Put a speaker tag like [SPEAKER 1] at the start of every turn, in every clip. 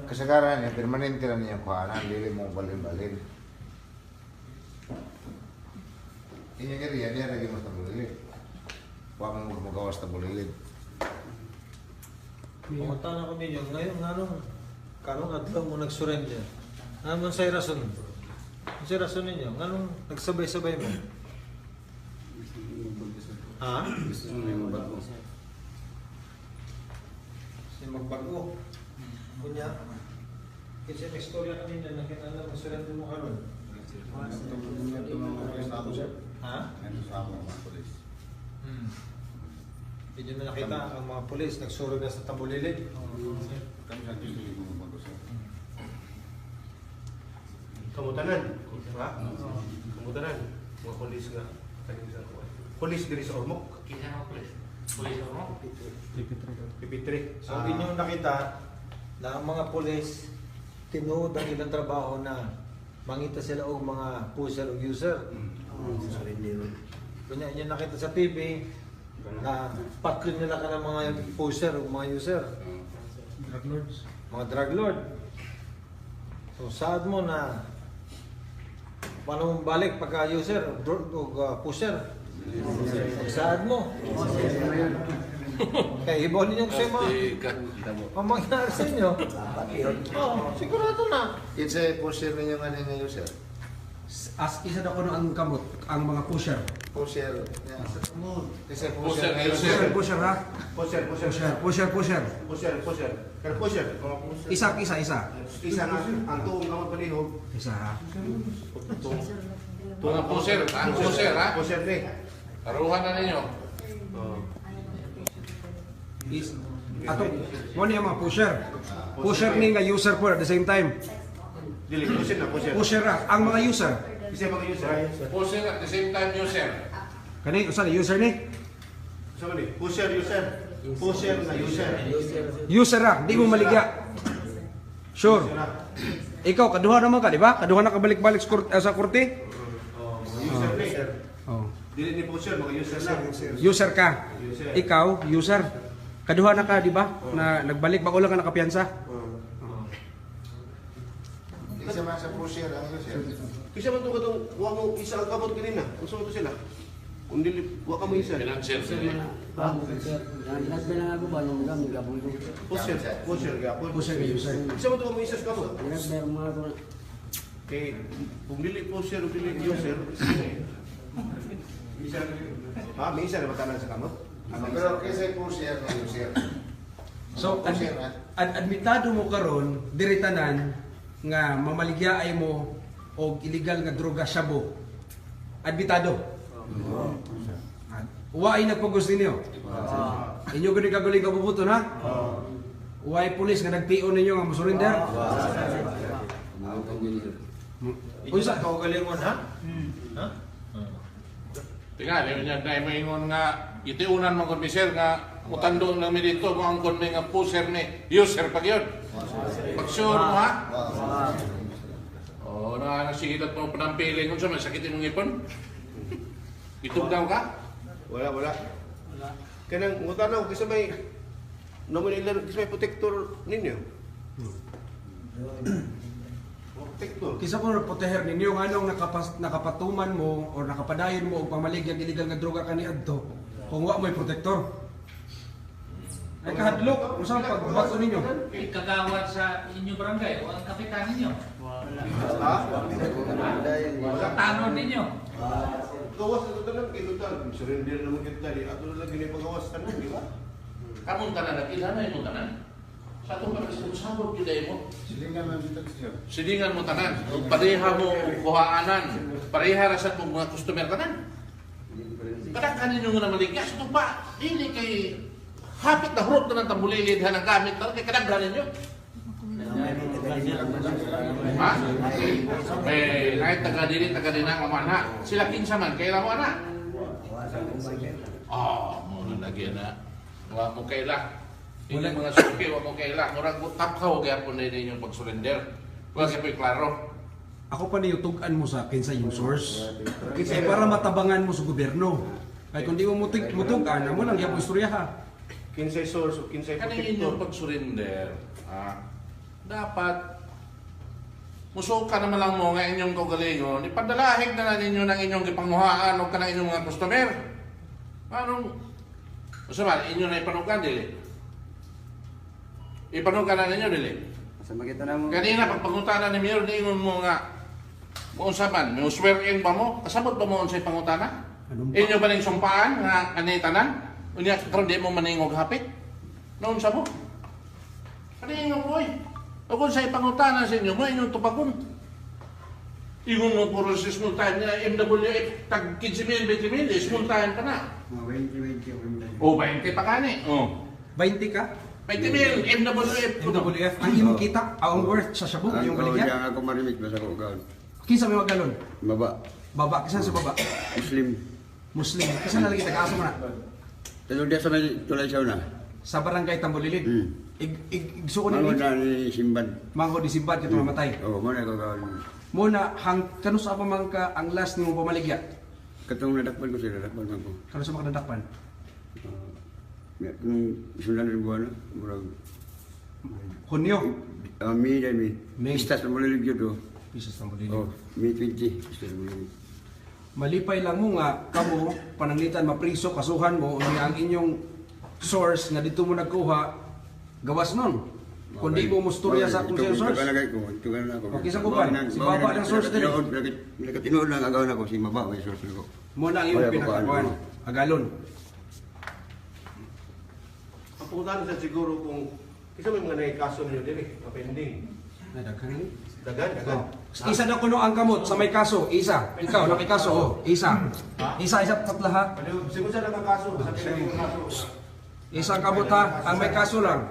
[SPEAKER 1] Kasagaran niya, permanente na niya kuhanan, dili mo balin-balin. Inya kaya niya lagi mas tabulilid. Huwag mo magawas tabulilid.
[SPEAKER 2] Pumunta na kami yun. Ngayon, kanong adlaw mo nag-surrender? Ano sa'y rason? Ano sa'y rason ninyo? Anong nagsabay-sabay mo? Ha?
[SPEAKER 3] Gusto mo yung bago.
[SPEAKER 2] Kasi magbago. Kunya, kasi may istorya kanina na kinala mo surrender mo karon. Ha? Hindi nyo na nakita ang mga polis nagsuro na sa Tabulilid.
[SPEAKER 4] Kamutanan, ha? Kamutanan, mga polis nga. Polis diri sa Ormoc.
[SPEAKER 5] Kita ng polis. Polis mo?
[SPEAKER 4] Pipitri.
[SPEAKER 2] So, hindi nyo nakita na ang mga polis tinuod ang ilang trabaho na mangita sila og mga pusher o user. Kunya, inyo nakita sa TV na patlon nila ka ng mga pusher o mga user.
[SPEAKER 3] Drug lords.
[SPEAKER 2] Mga drug lord. So, saad mo na paano mong balik pagka user o pusher? Saad mo. Kaya ibaw ninyo kasi ang mangyari sa inyo. Oo, sigurado na.
[SPEAKER 1] It's a pusher ninyo nga ninyo, sir.
[SPEAKER 3] As isa na ko ang kamot, ang mga pusher.
[SPEAKER 1] Pusher. Kasi
[SPEAKER 5] Pusher,
[SPEAKER 1] pusher.
[SPEAKER 3] Pusher ha?
[SPEAKER 4] Pusher. Pero pusher.
[SPEAKER 3] Isa.
[SPEAKER 4] Isa nga, ang tuong kamot palihog.
[SPEAKER 3] Isa ha?
[SPEAKER 5] Mga pusher, ang pusher ha?
[SPEAKER 4] Pusher ni.
[SPEAKER 5] Taruhan na ninyo.
[SPEAKER 3] Ato, mo niya mga pusher. Pusher ni nga user po at the same time.
[SPEAKER 4] Dili, pusher na, pusher.
[SPEAKER 3] Pusher ha? Ang mga user.
[SPEAKER 4] Isa mga user.
[SPEAKER 5] Pusher at the same time user.
[SPEAKER 3] Kani, usan user ni?
[SPEAKER 4] Sama ni, pusher, user. Pusher na user.
[SPEAKER 3] User ha? Di mo maligya. Sure. Ikaw, kaduha naman ka, di ba? Kaduha na kabalik-balik sa korte?
[SPEAKER 4] User ni.
[SPEAKER 3] Oh.
[SPEAKER 4] Dili ni pusher, mga user lang.
[SPEAKER 3] User ka. Ikaw, user. Kaduha na ka, di ba? Na nagbalik, bako lang ka nakapiyansa.
[SPEAKER 1] Isa man sa pusher ang user.
[SPEAKER 4] Kasi man ito katong, huwag mo isa ang kamot kanina. Kung saan ito sila? Kung dili, huwag ka mo isa.
[SPEAKER 5] Financial sila.
[SPEAKER 6] Nagbilang ako ba nung lang gabon ko.
[SPEAKER 4] Pusher, gapon.
[SPEAKER 3] Pusher ka, user.
[SPEAKER 4] Isa man ito mo isa sa kamot.
[SPEAKER 6] Nagbilang mga ako.
[SPEAKER 4] Kay, kung dili pusher, kung dili user, isa. Ha, may isa na matanan sa kamot?
[SPEAKER 1] Pero kasi pusher na user.
[SPEAKER 3] So, admitado mo karon diri tanan nga mamaligya ay mo og illegal nga droga shabu. Admitado. Uway nagpugos ninyo. Inyo gani kaguling kabubuton ha? Uway pulis nga nagpio ninyo nga mosurrender.
[SPEAKER 2] Unsa ka galingon ha? Ha?
[SPEAKER 5] Tingnan, yun yan na maingon nga itiunan mga komiser nga mutando lang mi dito mo ang kon nga pusher ni user pag yun. Pag sure mo ha? Oo, nasigilat mo panampiling kung saan sakitin mong ipon. Itugnaw ka?
[SPEAKER 4] Wala. Kanang mutanaw, kasi may nominal, kasi may protector ninyo. Protector.
[SPEAKER 3] Kisa ko proteher ninyo nga anong nakapatuman mo o nakapadayon mo og pamaligya illegal nga droga kani adto. Kung wa mo'y protector. Ay kahadlok, unsa ang pagbato ninyo?
[SPEAKER 5] Kagawad sa inyong barangay o ang kapitan ninyo.
[SPEAKER 4] Ha?
[SPEAKER 5] Sa tanon ninyo.
[SPEAKER 4] Gawas na ito lang, kinutan. Surrender naman kita di. Ato na lang ginipagawas ka na, di ba?
[SPEAKER 5] Kamong tanan na kilala yung tanan. Sa itong pagkasabot kiday mo.
[SPEAKER 1] Silingan man dito, sir.
[SPEAKER 5] Sidingan mo tanan. Pareha mo kuhaanan. Pareha rasat mo mga customer tanan. Kadang kanin yung naman ligas. Ito pa, hindi kay hapit na hurot na ng tambulilid ng gamit. Kaya kadang ganin nyo. Ha? Eh, kahit taga-dili, taga-dinang amanha. Sila kinsa man, kailan mo anak? Muna lagi na. Wala mo kaila. Hindi mga suki, wala mo kaila. Murag mo tapkaw kaya po na inyong pag-surrender. Wala kayo po'y klaro.
[SPEAKER 3] Ako pa niyutugan mo sa kinsa yung source. Kasi para matabangan mo sa gobyerno. Kaya kung di mo mutugan, amo lang yapon istorya ha.
[SPEAKER 4] Kinsay source o kinsay
[SPEAKER 5] Kaning
[SPEAKER 4] protector.
[SPEAKER 5] inyong pag-surrender, dapat musuka naman lang mo nga inyong kaugalingon, ipadalahig na ninyo ng inyong gipanguhaan o kanang inyong mga customer. Anong, usaban, inyo na ipanukan, dili? Ipanukan na ninyo, dili?
[SPEAKER 6] Sa makita na mo.
[SPEAKER 5] Kanina, pagpangutana ni Mayor, niingon mo nga, usaban, may swear-in ba mo? Kasabot ba mo unsay pangutana?
[SPEAKER 3] Anong
[SPEAKER 5] Inyo ba ning sumpaan nga kanitanan? Unya, karon di mo maningog hapit? Noon sa mo? Kaningog mo eh. O kung sa'y pangutana sa inyo, mo inyong tupagon. Ingon mo puro si smultahan niya, MWF, tag 15,000, 20,000, smultahan ka na.
[SPEAKER 6] Mga 20
[SPEAKER 5] O, 20 pa kani. O,
[SPEAKER 3] 20 ka?
[SPEAKER 5] 20,000, MWF.
[SPEAKER 3] MWF. Ang imong kita, ang worth sa shabu, yung baligya.
[SPEAKER 6] Diyan ako marimik ba sa kukaon.
[SPEAKER 3] Kinsa may magalon?
[SPEAKER 6] Baba.
[SPEAKER 3] Baba, kinsa sa baba?
[SPEAKER 6] Muslim.
[SPEAKER 3] Muslim. Kinsa na lagi taga-asa mo na?
[SPEAKER 6] Tulog dia sa may tulay siya na.
[SPEAKER 3] Sa barangay Tambolilit. Igsuko na
[SPEAKER 6] Mangon
[SPEAKER 3] ni.
[SPEAKER 6] na ni Simban.
[SPEAKER 3] Mango di simbad kito mamatay.
[SPEAKER 6] Oo, mo na kukaon.
[SPEAKER 3] Muna hang kanus apa man ka ang last nimo pamaligya?
[SPEAKER 6] Katong nadakpan ko sila, nadakpan ko.
[SPEAKER 3] Kanus sa makadakpan?
[SPEAKER 6] Kung sundan rin buwan na, murag.
[SPEAKER 3] Hunyo.
[SPEAKER 6] May dahil may.
[SPEAKER 3] May.
[SPEAKER 6] Istas na malilig yun do.
[SPEAKER 3] Pisos Tambolilit.
[SPEAKER 6] Oh, May 20. Istas na malilig.
[SPEAKER 3] Malipay lang mo nga kamo pananglitan mapriso kasuhan mo unya ang inyong source nga dito mo nagkuha gawas nun. Kundi mo musturya sa kung sino source.
[SPEAKER 6] Ito ka na ko, ito ka na ako.
[SPEAKER 3] Okay, sa kuban. Si Baba ng source din.
[SPEAKER 6] Nakatinood lang agawin ako, si Baba may source ko.
[SPEAKER 3] Mo na ang iyong
[SPEAKER 6] Wala,
[SPEAKER 3] pinakakuan.
[SPEAKER 6] kuhaan.
[SPEAKER 3] Agalon.
[SPEAKER 4] Ang pangutana sa siguro kung kisa may mga naikaso niyo dili, pending.
[SPEAKER 3] Nadaghan ni.
[SPEAKER 4] Dagan.
[SPEAKER 3] Isa na kuno ang kamot sa may kaso. Isa. Ikaw nakikaso. Oh. Isa. Isa tatla ha.
[SPEAKER 4] Siguro sa nakakaso, sa pending na kaso.
[SPEAKER 3] Isang kamot ha. Ang may kaso lang.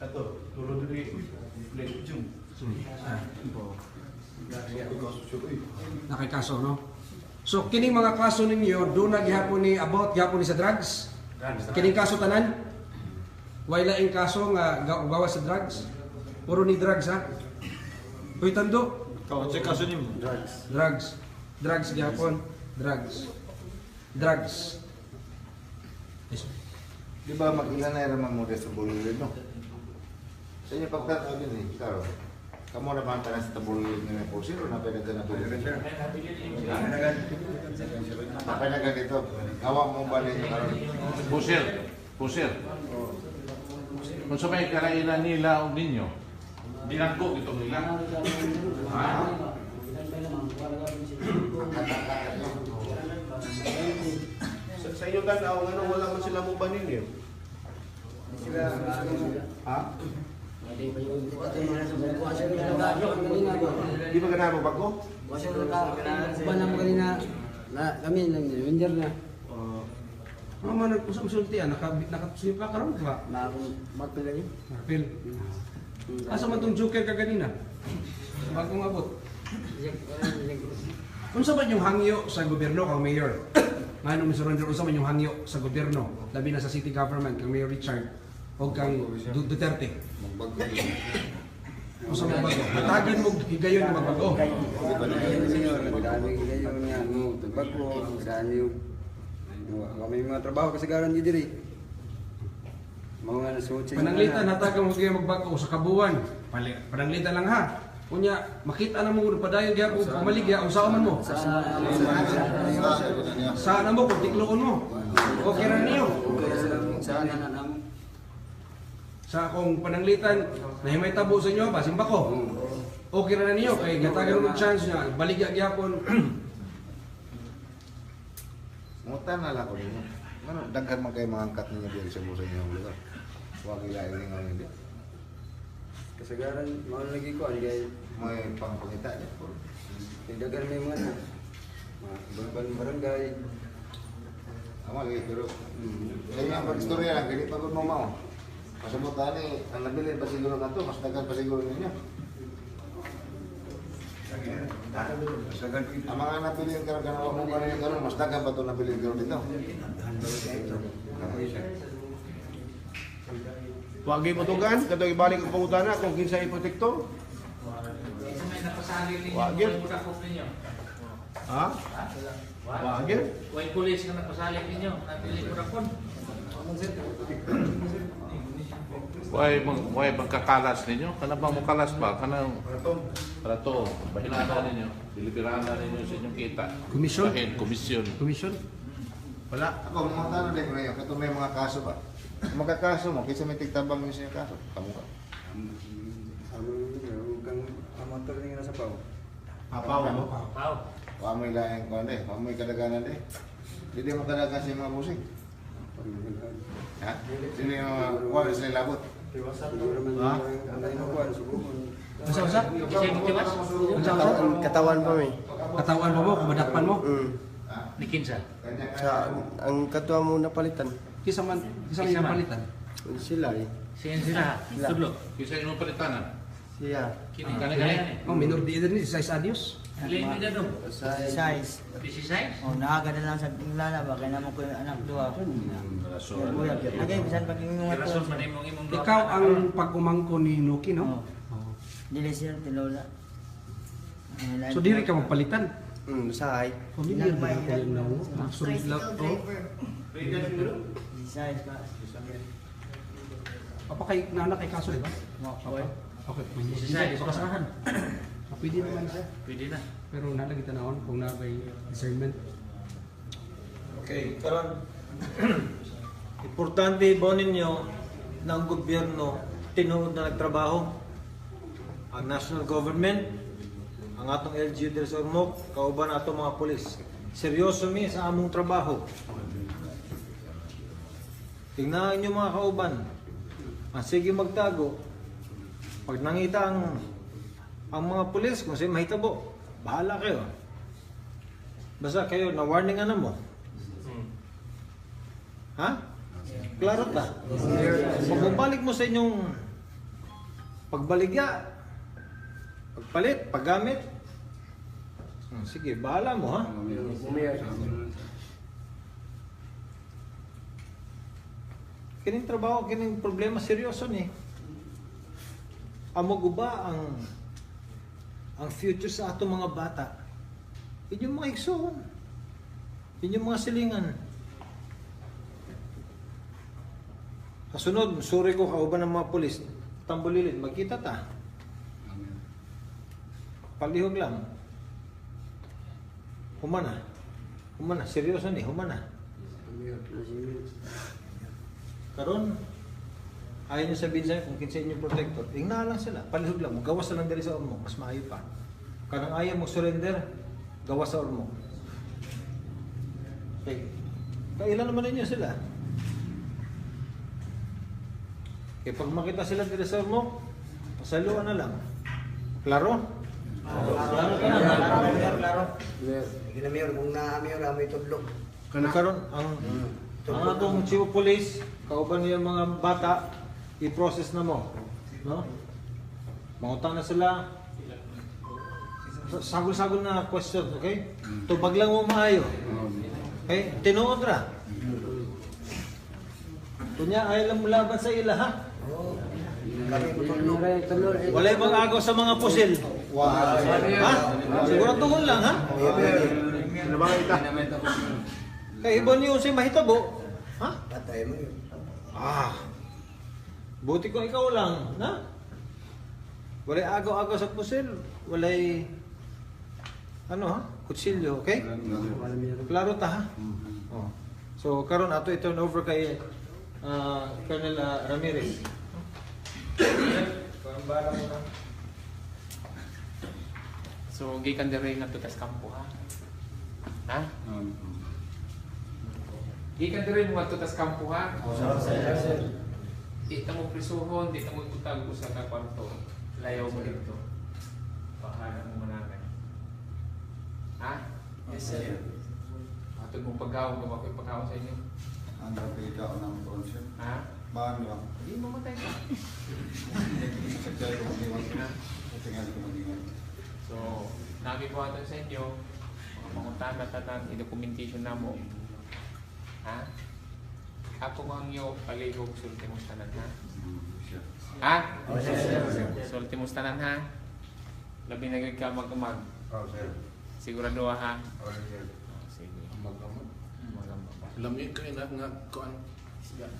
[SPEAKER 4] Ato, tulod diri. Play June.
[SPEAKER 3] Nakikaso no. So kining mga kaso ninyo do na gihapon ni about gihapon ni sa drugs. Kining kaso tanan. Wala ing kaso nga gawa sa drugs. Puro ni drugs ha. Uy tando.
[SPEAKER 2] Check kaso niyo.
[SPEAKER 3] Drugs gihapon. Drugs.
[SPEAKER 1] Di ba mag-ilan na yung mga sa Tabulilid, no? Sa inyo pagkataon din eh, Karo. Kamu na banta na sa Tabulilid na may pusir o napay na Tabulilid? Napay na ganito. Gawa mo ba ninyo karon?
[SPEAKER 5] Pusir. Kung sa may karainan nila o ninyo, dinagko ito nila. Ha?
[SPEAKER 4] Sa inyo tanaw, ano wala man sila mo ba ninyo? Ha? Di ba ganahan mo bago?
[SPEAKER 6] Banam kanina na kami nang winter na.
[SPEAKER 3] Mama nagusap-usultian nakatusin pa karon ba?
[SPEAKER 6] Na ako magpilay.
[SPEAKER 3] Marpil. Asa man tong joker ka ganina? Bagong abot. Unsa man yung hangyo sa gobyerno kang mayor? Ngano Mr. Ranger, unsa man yung hangyo sa gobyerno? Labi na sa city government kang Mayor Richard o kang Duterte.
[SPEAKER 1] Magbago.
[SPEAKER 3] Unsa man bago? Matagin mo higayon na magbago.
[SPEAKER 6] Dami kayo nga mo tagbago, dami yung kami mga trabaho kasagaran di diri. Mga nasuot.
[SPEAKER 3] Pananglitan hatagan mo kayo magbago sa kabuwan. Pananglitan lang ha. Kunya makita na mo kung padayon gyapon pamaligya unsa man mo. Saan mo kung tikloon mo. Okay ra niyo. Sa akong pananglitan na may tabo sa inyo ba simba ko. Okay ra niyo kay gatagan mo chance nga baligya gyapon.
[SPEAKER 1] Mutan na lang ko ninyo. Ano, daghan man kayo mga angkat ninyo dito sa busa niyo ng lugar. Huwag ilain nga hindi.
[SPEAKER 6] Kasagaran mga lagi ko ay
[SPEAKER 1] May pangpangita niya.
[SPEAKER 6] dagan may mga na. Mga barangay.
[SPEAKER 1] Ama lagi pero kaya ang pag-istorya lang, ganit pagod mo mao. Pasabutan ni ang nabilin pa siguro na to, mas daghan pa siguro ninyo. Ang mga nabilin karon kana mo ba ninyo karon, mas daghan pa to nabilin karon dito.
[SPEAKER 4] Huwag mo tugan, kato ibalik ang pangutana kung kinsa iprotektor. Wag yun. Ha? Wag yun.
[SPEAKER 7] Huwag pulis na nagpasalit ninyo, napili ko na kon.
[SPEAKER 5] Why magkakalas ninyo? Kana bang mukalas ba? Kanang para to, bahinana ninyo, dilibirana ninyo sa inyong kita.
[SPEAKER 3] Komisyon?
[SPEAKER 5] Bahin, komisyon.
[SPEAKER 3] Commission?
[SPEAKER 2] Wala.
[SPEAKER 1] Ako, mga tanong din ko ngayon, kung may mga kaso ba? Kung magkakaso mo, kaysa may tigtabang nyo sa inyong kaso, kamu ka.
[SPEAKER 6] Kang amator niya nasa pao.
[SPEAKER 1] Apaw mo? Wamoy lang yung kwan wamoy kadaganan Hindi mo kadagan sa mga busing. Ha? Sino yung wala sila labot?
[SPEAKER 6] Ha?
[SPEAKER 3] Usa-usa?
[SPEAKER 7] Katawan pa mi.
[SPEAKER 3] Katawan mo mo, kumadakpan mo?
[SPEAKER 7] Sa ang katwa mo napalitan.
[SPEAKER 3] Kisa man yung palitan?
[SPEAKER 7] Sila eh.
[SPEAKER 5] Tudlo. Kisa inyong palitanan.
[SPEAKER 7] Siya.
[SPEAKER 3] Oh, minor de edad ni 16 anyos.
[SPEAKER 8] Size. Oh, nakaganda lang sa tingala ba kaya naman ko yung anak duwa. Lagay bisan pag yung mga to.
[SPEAKER 3] Ikaw ang pag-umangko ni Nuki, no?
[SPEAKER 8] Oh. Dili siya tilola.
[SPEAKER 3] So diri ka magpalitan.
[SPEAKER 7] Sahay.
[SPEAKER 3] Familiar ba ako yung nao? Magsulit lang.
[SPEAKER 8] Size ba?
[SPEAKER 3] Papa kay nanak kay kaso, di ba? Okay. Size kasahan. Pwede naman siya.
[SPEAKER 5] Pwede na.
[SPEAKER 3] Pero nalagi tanawon kung nabay discernment.
[SPEAKER 2] Okay, karon importante ba ninyo na ang gobyerno tinuod na nagtrabaho? Ang national government, ang atong LGU del Ormoc, kauban atong mga pulis. Seryoso mi sa among trabaho. Tingnan niyo mga kauban. Sige magtago. Pag nangita ang mga pulis, kung sa'yo mahitabo, bahala kayo. Basta kayo, na-warningan na mo. Ha? Klaro ta? Pag bumalik mo sa inyong pagbaligya, pagpalit, paggamit, sige, bahala mo ha? Kining trabaho, kining problema, seryoso ni. Amo guba ang future sa atong mga bata. Yun yung mga igsoon. Yun yung mga silingan. Kasunod, suri ko kauban ng mga pulis. Tambulilid, magkita ta. Palihog lang. Humana. Humana, seryoso ni, humana. Karon, ayaw nyo sabihin sa'yo kung kinsa inyong protector, tingnan lang sila, palihog lang, gawas na lang dali sa ormo, mas maayo pa. Kanang ayaw mo surrender, gawas sa ormo. Okay. Kailan naman ninyo sila? Okay, pag makita sila dali sa ormo, pasaluan na lang. Klaro? Klaro ka na. Klaro.
[SPEAKER 7] Ginamiyor kung naamiyor may tudlo.
[SPEAKER 2] Karon ang atong chief of police, kauban niya mga bata, i-process na mo. No? Mangutang na sila. Sagol-sagol na question, okay? Tubag lang mo maayo. Okay? Tinuod ra. Kunya, ayaw lang mulaban sa ila, ha? Walay mag-agaw sa mga pusil. Ha? Siguraduhon lang, ha? Kaya ibon yung si mahitabo. Ha?
[SPEAKER 7] Patay mo yun.
[SPEAKER 2] Buti ko ikaw lang, na? Walay agaw-agaw sa pusil. Walay, kutsilyo, okay? Klaro ta, ha? Oh. So, karon ato i-turn over kay Colonel Ramirez. Parang mo na.
[SPEAKER 9] So, gikan dire nga tutas kampo ha. Ha? Gikan dire mo tutas kampo ha. Di ta mo prisuhon, di ta mo tutag sa ka kwarto. Layaw mo dito. Pahala mo mananay. Ha? Yes sir. Atod mo paggaw, gumawa ko paggaw sa inyo.
[SPEAKER 1] Ang napita ko ng konsep.
[SPEAKER 9] Ha?
[SPEAKER 1] Baan lang.
[SPEAKER 9] Di mamatay ka. So, nabi po ato sa inyo, mga panguntahan na tanan, i-documentation na mo. Ha? Ako ang iyo, palihog, sulti mo tanan, ha? Ha? Sulti mo tanan, ha? Labi na ka mag-umag. Sigurado ha? Sige.
[SPEAKER 5] Lamig kayo na nga kuan.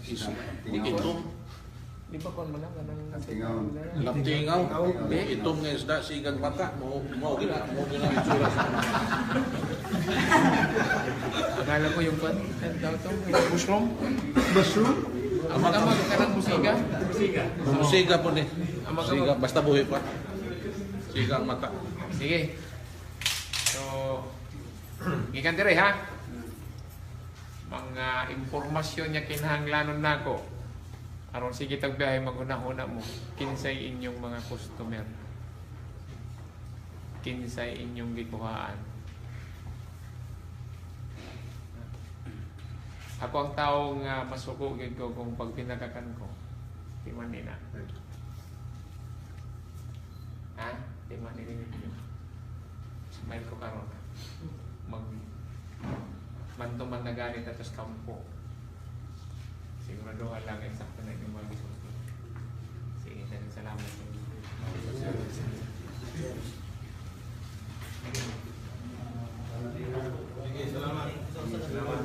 [SPEAKER 5] Iso. Ikitom.
[SPEAKER 9] Di ba kung mo na kanang
[SPEAKER 1] Tingaw.
[SPEAKER 5] Laptingaw. Itong nga isda, sigang mata. Mo gina itsura sa
[SPEAKER 9] Akala ko yung pan. Ano daw to?
[SPEAKER 5] mushroom.
[SPEAKER 3] Mushroom?
[SPEAKER 9] Amag-amag ka ng musiga.
[SPEAKER 5] Siga po ni.
[SPEAKER 9] Amag-amag.
[SPEAKER 5] Siga, basta buhi pa. Sigang mata.
[SPEAKER 9] Sige. So, gikan dire ha. Mga impormasyon niya kinahanglanon nako. Aron sige tagbiyahe maguna-una mo. Kinsay inyong mga customer. Kinsay inyong gikuhaan. Ako ang tao nga masuko gid ko kung pag pinagakan ko. Di man nina. Ha? Di man nina. Smile ko karon. Mantuman na ganit at sa kampo. Siguraduhan lang eksakto na yung mga gusto. Sige, salamat. Salamat.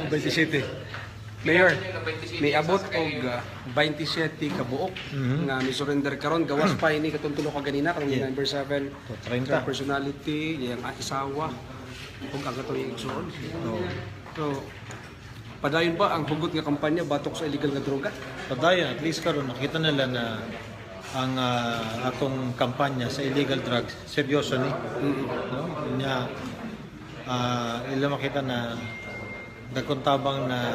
[SPEAKER 3] 27. Mayor, may abot og 27 ka buok nga mi surrender karon gawas pa ini katong tulo ka ganina karong number 7
[SPEAKER 2] 30.
[SPEAKER 3] personality yang isawa ug ang katong igsoon. So padayon ba ang hugot nga kampanya batok sa illegal nga droga?
[SPEAKER 2] Padayon, at least karon nakita nila na ang atong kampanya sa illegal drugs seryoso ni. No? Nya ila makita na nagkuntabang na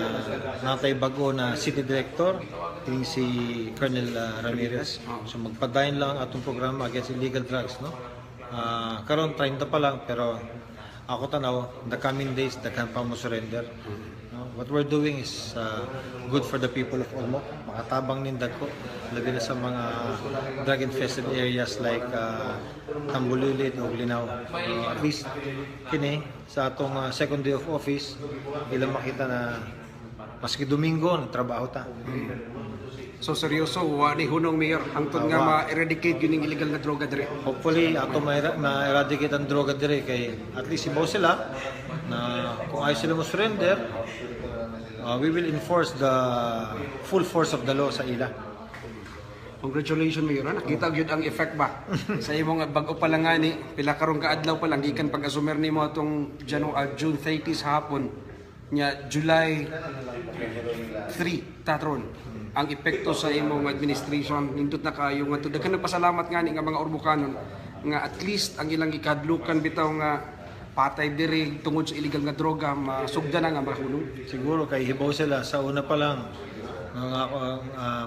[SPEAKER 2] natay bago na city director kini si Colonel Ramirez. So magpadayon lang atong programa against illegal drugs, no. Karon 30 pa lang pero ako tanaw the coming days daghan pa mo surrender. No? What we're doing is good for the people of Olmo. Makatabang nindag ko labi na sa mga drug infested areas like Tambulilid o Linaw. At least kini sa atong second day of office ilang makita na maski Domingo nagtrabaho ta.
[SPEAKER 3] So seryoso wa ni hunong mayor hangtod nga ma-eradicate yun yung illegal nga droga dire.
[SPEAKER 2] Hopefully ato ma-eradicate ang droga dire kay at least ibaw sila na kung ayaw sila mo surrender we will enforce the full force of the law sa ila.
[SPEAKER 3] Congratulations Mayor, nakita gyud ang effect ba sa imong bag-o pa lang ani pila karong kaadlaw pa lang gikan pag-asumer nimo atong June 30 sa hapon nya July 3 tatron ang epekto sa imong administration nindot na kayo nga to daghan nagpasalamat nga ni nga mga Ormocanon nga at least ang ilang gikadlukan bitaw nga patay diri tungod sa illegal nga droga masugdan na nga mahulog.
[SPEAKER 2] Siguro kay hibaw sila sa una pa lang mga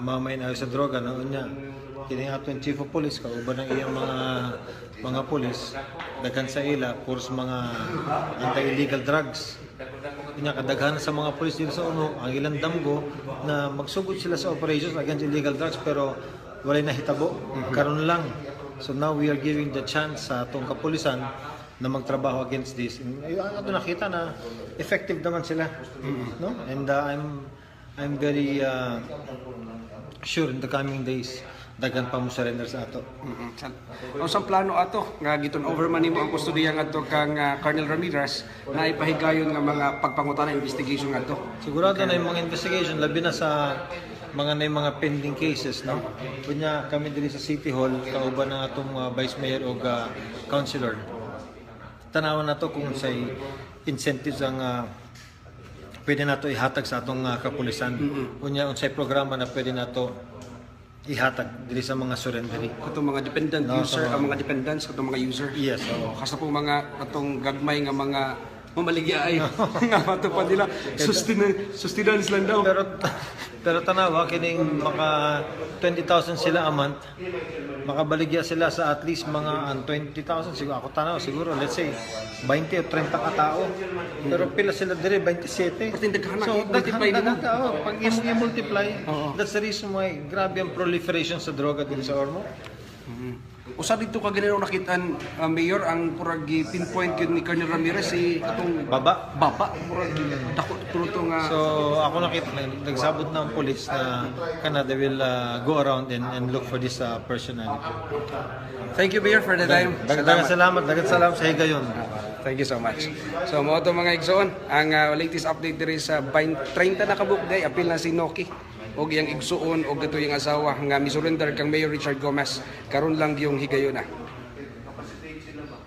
[SPEAKER 2] mamay na sa droga na unya kini aton chief of police kauban ng iyang mga pulis daghan sa ila course mga anti-illegal drugs. Inya kadaghan sa mga pulis dito sa Uno ang ilang damgo na magsugod sila sa operations against illegal drugs pero walay nahitabo karon lang. So now we are giving the chance sa atong kapulisan na magtrabaho against this. Ato nakita na effective naman sila. No? And I'm very sure in the coming days daghan pa mo surrender sa ato.
[SPEAKER 3] Ang sa plano ato nga giton over man nimo ang kustudiya ngadto kang Colonel Ramirez na ipahigayon nga mga pagpangutana investigation ngadto.
[SPEAKER 2] Sigurado na yung mga investigation labi na sa mga pending cases, no. Kunya kami diri sa City Hall kauban ng atong Vice Mayor o Councilor. Tanawan na to kung say incentives ang pwede nato ihatag sa atong kapulisan. Kunya unsay programa na pwede nato ihatag diri sa mga surrendery.
[SPEAKER 3] Katong mga dependent user, ang mga dependents katong mga user.
[SPEAKER 2] Yes.
[SPEAKER 3] Kasta po mga katong gagmay nga mga mamaligya ay nga matupad nila sustenance lang daw.
[SPEAKER 2] Pero tanawa kining maka 20,000 sila a month. Makabaligya sila sa at least mga 20,000 siguro ako tanaw siguro let's say 20 o 30 ka tao. Pero pila sila dire 27. So
[SPEAKER 3] multiply
[SPEAKER 2] na pag i-multiply that's the reason why grabe ang proliferation sa droga din sa Ormo.
[SPEAKER 3] usa dito ka ganito nakitaan Mayor ang purag pinpoint yun ni Colonel Ramirez si atong
[SPEAKER 2] Baba.
[SPEAKER 3] purag dako tulo nga
[SPEAKER 2] So ako nakita, nagsabot ng police na they will go around and look for this personality.
[SPEAKER 3] Thank you Mayor for the time.
[SPEAKER 2] Dagan salamat sa higayon.
[SPEAKER 3] Thank you so much. So mo to mga igsoon, ang latest update diri sa 30 na kabukday apil na si Noki og iyang igsuon og gato yung asawa nga misurrender kang Mayor Richard Gomez karon lang yung higayon na.